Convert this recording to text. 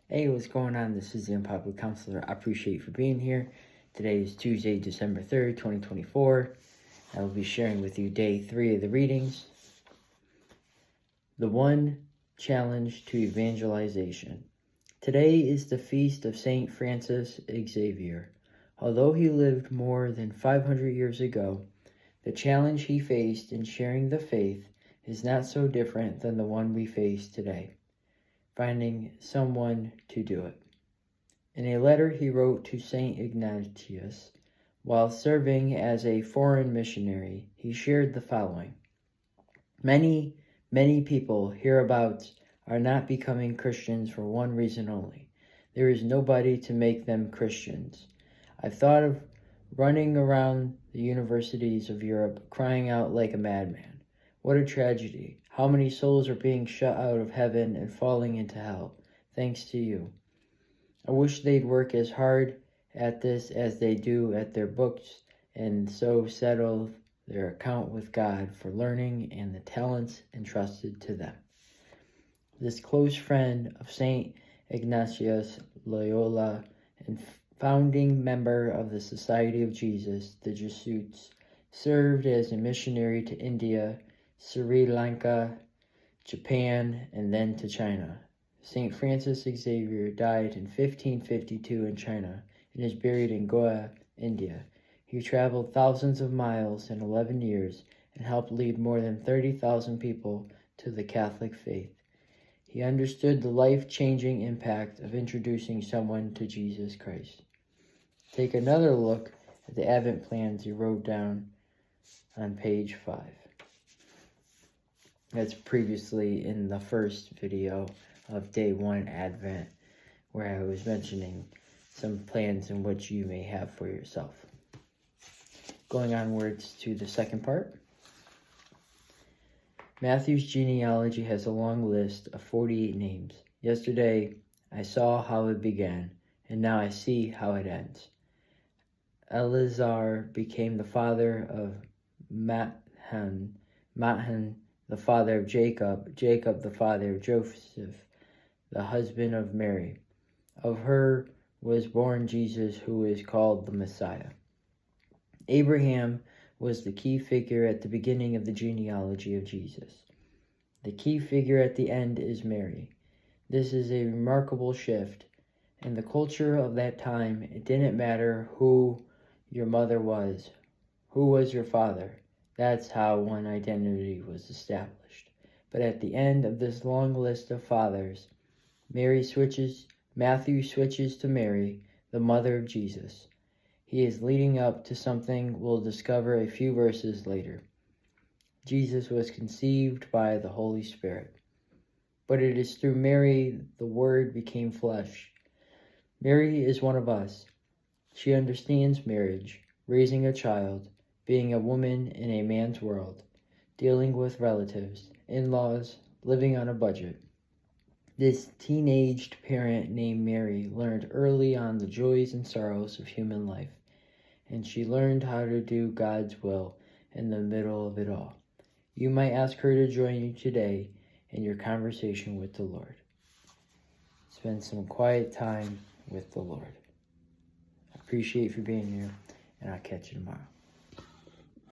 Hey, what's going on? This is the Unpopular Counselor. I appreciate you for being here. Today is Tuesday, December 3rd, 2024. I will be sharing with you day 3 of the readings. The One Challenge to Evangelization. Today is the feast of St. Francis Xavier. Although he lived more than 500 years ago, the challenge he faced in sharing the faith is not so different than the one we face today. Finding someone to do it. In a letter he wrote to St. Ignatius, while serving as a foreign missionary, he shared the following. Many people hereabouts are not becoming Christians for one reason only. There is nobody to make them Christians. I've thought of running around the universities of Europe crying out like a madman. What a tragedy. How many souls are being shut out of heaven and falling into hell, thanks to you. I wish they'd work as hard at this as they do at their books and so settle their account with God for learning and the talents entrusted to them. This close friend of St. Ignatius Loyola and founding member of the Society of Jesus, the Jesuits, served as a missionary to India, Sri Lanka, Japan, and then to China. St. Francis Xavier died in 1552 in China and is buried in Goa, India. He traveled thousands of miles in 11 years and helped lead more than 30,000 people to the Catholic faith. He understood the life-changing impact of introducing someone to Jesus Christ. Take another look at the Advent plans he wrote down on page 5. That's previously in the first video of day 1 Advent, where I was mentioning some plans in which you may have for yourself. Going onwards to the second part. Matthew's genealogy has a long list of 48 names. Yesterday, I saw how it began, and now I see how it ends. Eleazar became the father of Matthan, the father of Jacob, Jacob the father of Joseph, the husband of Mary. Of her was born Jesus, who is called the Messiah. Abraham was the key figure at the beginning of the genealogy of Jesus. The key figure at the end is Mary. This is a remarkable shift. In the culture of that time, it didn't matter who your mother was, who was your father. That's how one identity was established. But at the end of this long list of fathers, Matthew switches to Mary, the mother of Jesus. He is leading up to something we'll discover a few verses later. Jesus was conceived by the Holy Spirit. But it is through Mary the Word became flesh. Mary is one of us. She understands marriage, raising a child, being a woman in a man's world, dealing with relatives, in-laws, living on a budget. This teenaged parent named Mary learned early on the joys and sorrows of human life, and she learned how to do God's will in the middle of it all. You might ask her to join you today in your conversation with the Lord. Spend some quiet time with the Lord. I appreciate you for being here, and I'll catch you tomorrow.